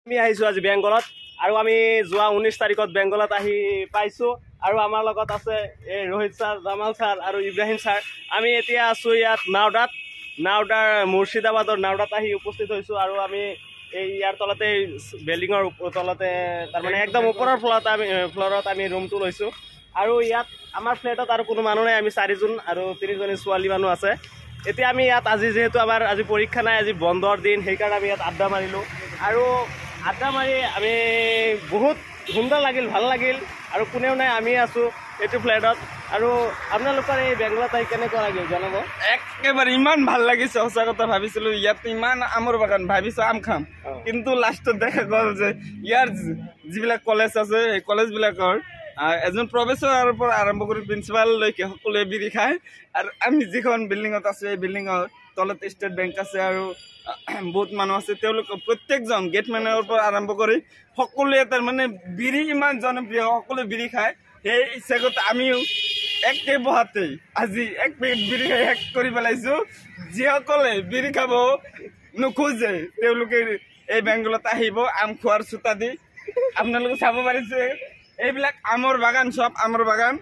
আমি আহিছো আজি বেংগলত আৰু আমি যোৱা 19 তাৰিখত বেংগলত আহি পাইছো আৰু আমাৰ লগত আছে এই ৰোহিত স্যাৰ, জামাল স্যাৰ আৰু ইব্ৰাহিম স্যাৰ। আমি এতিয়া আছো ইয়াত নাওডাৰ মুৰ্শিদাবাদৰ নাওডাত আহি উপস্থিত হৈছো আৰু আমি এই ইয়াৰ তলতে বিল্ডিঙৰ তলতে তাৰমানে একদম ওপৰৰ ফ্লৰত আমি ৰুমটো লৈছো আৰু ইয়াত আমাৰ ফ্লেটত আৰু কোনো মানুহ নাই। আমি 4জন আৰু 3জনী ছোৱালী মানুহ আছে। এতিয়া আমি ইয়াত আজি যেহেতু আমাৰ আজি পৰীক্ষা নাই, আজি বন্ধৰ দিন, সেইকাৰণে আমি ইয়াত আড্ডা মাৰিলোঁ আৰু আড্ডা মাৰি আমি বহুত সুন্দৰ লাগিল, ভাল লাগিল আৰু কোনেও নাই, আমি আছোঁ এইটো ফ্লেটত। আৰু আপোনালোকৰ এই বেংগলত আহি কেনেকুৱা লাগিল জনাব। একেবাৰে ইমান ভাল লাগিছে, সঁচা কথা ভাবিছিলোঁ ইয়াত ইমান আমৰ বাগান, ভাবিছোঁ আম খাম, কিন্তু লাষ্টত দেখা গ'ল যে ইয়াৰ যিবিলাক কলেজ আছে সেই কলেজবিলাকৰ এজন প্ৰফেচৰৰ পৰা আৰম্ভ কৰি প্ৰিন্সিপাললৈকে সকলোৱে বিৰি খায়। আৰু আমি যিখন বিল্ডিঙত আছোঁ এই বিল্ডিঙৰ তলত ষ্টেট বেংক আছে আৰু বহুত মানুহ আছে, তেওঁলোকে প্ৰত্যেকজন গেটমেনৰ পৰা আৰম্ভ কৰি সকলোৱে তাৰমানে বিৰি ইমান জনপ্ৰিয়, সকলোৱে বিৰি খায়। সেই হিচাপত আমিও একে বহাতেই আজি এক পেকেট বিৰি খাই শেষ কৰি পেলাইছোঁ। যিসকলে বিৰি খাব নোখোজে তেওঁলোকে এই বেংগলত আহিব আম খোৱাৰ চোতা দি। আপোনালোকে চাব পাৰিছে এইবিলাক আমৰ বাগান, চব আমৰ বাগান।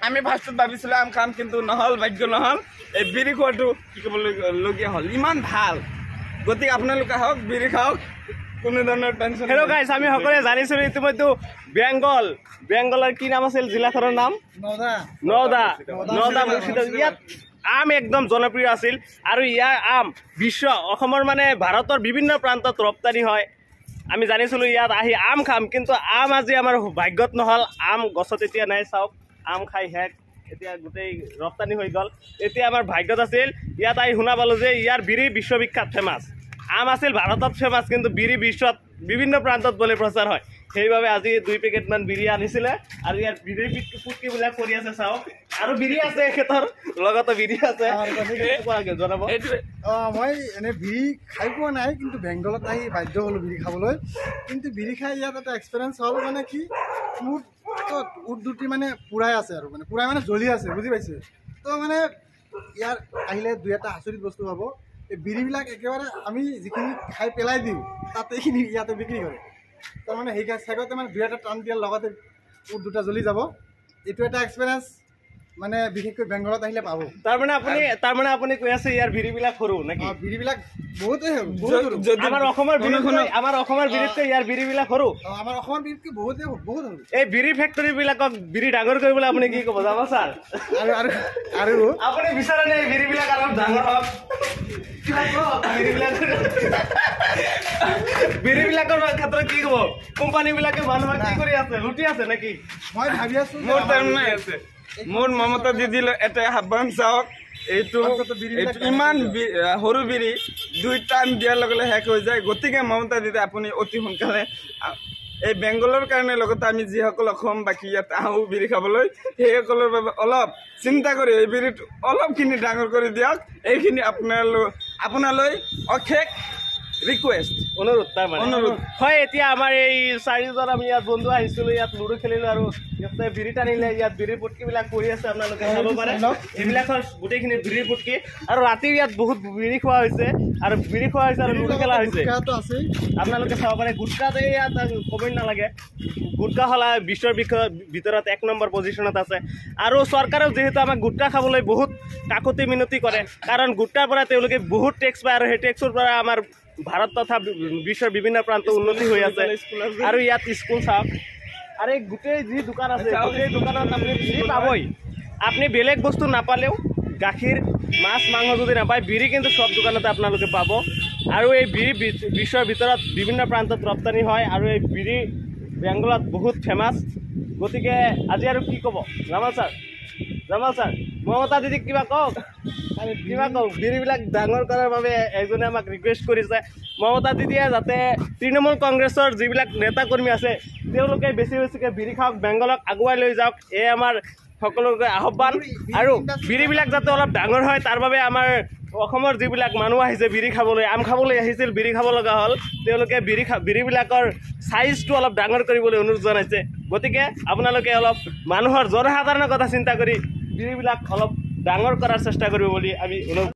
আমি ফাৰ্ষ্টত ভাবিছিলোঁ আম খাম, কিন্তু নহ'ল, ভাগ্য নহ'ল, এই বিৰি খোৱাটো কি ক'বলগীয়া হ'ল, ইমান ভাল। গতিকে আপোনালোকে আহক, বিৰি খাওক, কোনো ধৰণৰ টেনশ্যন। হেল্ল' গাইছ, আমি সকলোৱে জানিছিলোঁ ইতিমধ্যে বেংগলৰ কি নাম আছিল জিলাখনৰ নাম? নওদা মুৰ্শিদাবাদ। ইয়াত আম একদম জনপ্ৰিয় আছিল আৰু ইয়াৰ আম অসমৰ মানে ভাৰতৰ বিভিন্ন প্ৰান্তত ৰপ্তানি হয়। আমি জানিছিলোঁ ইয়াত আহি আম খাম, কিন্তু আম আজি আমাৰ ভাগ্যত নহ'ল। আম গছত এতিয়া নাই, চাওক আম খাই শেষ, এতিয়া গোটেই ৰপ্তানি হৈ গ'ল। এতিয়া আমাৰ ভাগ্যত আছিল, ইয়াত আহি শুনা পালোঁ যে ইয়াৰ বিৰি বিশ্ববিখ্যাত ফেমাছ। আম আছিল ভাৰতত ফেমাছ, কিন্তু বিৰি বিশ্বত বিভিন্ন প্ৰান্তত বোলে প্ৰচাৰ হয়। সেইবাবে আজি 2 পেকেটমান বিৰি আনিছিলে আৰু ইয়াত বিৰি পুটকিবিলাক কৰি আছে, চাওক আৰু বিৰি আছে, এখেতৰ লগতে বিৰি আছে। জনাব। মই এনে বিৰি খাই পোৱা নাই, কিন্তু বেংগলত আহি বাধ্য হ'লোঁ বিৰি খাবলৈ। কিন্তু বিৰি খাই ইয়াত এটা এক্সপিৰিয়েঞ্চ হ'ল, মানে কি মোৰ উট দুটি মানে পুৰাই আছে আৰু পুৰাই জ্বলি আছে, বুজি পাইছে? তো মানে ইয়াৰ আহিলে 2-এটা আচৰিত বস্তু পাব। এই বিৰিবিলাক একেবাৰে আমি যিখিনি খাই পেলাই দিওঁ তাতে এইখিনি ইয়াতে বিক্ৰী কৰে। তাৰমানে সেই চাইডতে 2-এটা টান দিয়াৰ লগতে উট দুটা জ্বলি যাব। এইটো এটা এক্সপিৰিয়েঞ্চ মানে বিশেষকৈ বেংগলত আহিলে পাব। তাৰমানে আপুনি কৈ আছে ইয়াৰ বিৰিবিলাক সৰু নেকি? বিৰিবিলাক বহুতেই সৰু। আমাৰ অসমৰ বিৰিতকৈ ইয়াৰ বিৰিবিলাক সৰু। আমাৰ অসমৰ বিৰিতকৈ বহুত সৰু। এই বিৰি ফেক্টৰীবিলাকক বিৰি ডাঙৰ কৰিবলৈ আপুনি কি ক'ব জানো ছাৰ? আৰু আপুনি বিচাৰে নে বিৰিবিলাক আৰু ডাঙৰ হওক? বিৰিবিলাকৰ ক্ষেত্ৰত কি ক'ব? কোম্পানীবিলাকে মানুহক কি কৰি আছে, লুটি আছে নেকি? মই ভাবি আছোঁ মোৰ তাৰমানে আছে, মোৰ মমতা দিদিলৈ এটা আহ্বান, চাওক এইটো ইমান সৰু বিৰি 2 টান দিয়াৰ লগে লগে শেষ হৈ যায়। গতিকে মমতা দিদি আপুনি অতি সোনকালে এই বেংগলৰ কাৰণে লগতে আমি যিসকল অসমবাসী ইয়াত আহোঁ বিৰি খাবলৈ, সেইসকলৰ বাবে অলপ চিন্তা কৰি এই বিৰিটো অলপখিনি ডাঙৰ কৰি দিয়ক। এইখিনি আপোনালৈ অশেষ ৰিকুৱেষ্ট, অনুৰোধ। অনুৰোধ হয়। এতিয়া আমাৰ এই 4জন আমি ইয়াত বন্ধু আহিছিলোঁ, ইয়াত লুডু খেলিলোঁ আৰু ইয়াতে বিৰি টানিলে। ইয়াত বিৰিৰ পুটকিবিলাক পৰি আছে, আপোনালোকে চাব পাৰে। এইবিলাকৰ গোটেইখিনি বিৰিৰ পুটকি আৰু ৰাতি ইয়াত বহুত বিৰি খোৱা হৈছে আৰু লুডু খেলা হৈছে। আপোনালোকে চাব পাৰে গুটকাটো ইয়াত ক'বই নালাগে। গুটকা হলা বিশ্বৰ ভিতৰত 1 নম্বৰ পজিশ্যনত আছে আৰু চৰকাৰেও যিহেতু আমাক গুটকা খাবলৈ বহুত কাকতি মিনতি কৰে, কাৰণ গুটকাৰ পৰা তেওঁলোকে বহুত টেক্স পায় আৰু সেই টেক্সৰ পৰা আমাৰ ভাৰত তথা বিশ্বৰ বিভিন্ন প্ৰান্ত উন্নতি হৈ আছে। আৰু ইয়াত স্কুল চাওক আৰু এই গোটেই যি দোকান আছে, গোটেই দোকানত আপুনি বিৰি পাবই। আপুনি বেলেগ বস্তু নাপালেও গাখীৰ, মাছ, মাংস যদি নাপায়, বিৰি কিন্তু সব দোকানতে আপোনালোকে পাব। আৰু এই বিৰি বিশ্বৰ ভিতৰত বিভিন্ন প্ৰান্তত ৰপ্তানি হয় আৰু এই বিৰি বেংগলত বহুত ফেমাছ। গতিকে আজি আৰু কি ক'ব জামাল ছাৰ? মমতা দিদিক কিবা কওক, বিৰিবিলাক ডাঙৰ কৰাৰ বাবে এজনে আমাক ৰিকুৱেষ্ট কৰিছে। মমতা দিদিয়ে যাতে তৃণমূল কংগ্ৰেছৰ যিবিলাক নেতা কৰ্মী আছে তেওঁলোকে বেছিকৈ বিৰি খাওক, বেংগলক আগুৱাই লৈ যাওক, এই আমাৰ সকলোকে আহ্বান। আৰু বিৰিবিলাক যাতে অলপ ডাঙৰ হয় তাৰ বাবে আমাৰ অসমৰ যিবিলাক মানুহ আহিছে বিৰি খাবলৈ, আম খাবলৈ আহিছিল, বিৰি খাব লগা হ'ল, তেওঁলোকে বিৰিবিলাকৰ চাইজটো অলপ ডাঙৰ কৰিবলৈ অনুৰোধ জনাইছে। গতিকে আপোনালোকে অলপ মানুহৰ জনসাধাৰণৰ কথা চিন্তা কৰি বিৰিবিলাক অলপ ডাঙৰ কৰাৰ চেষ্টা কৰিব বুলি আমি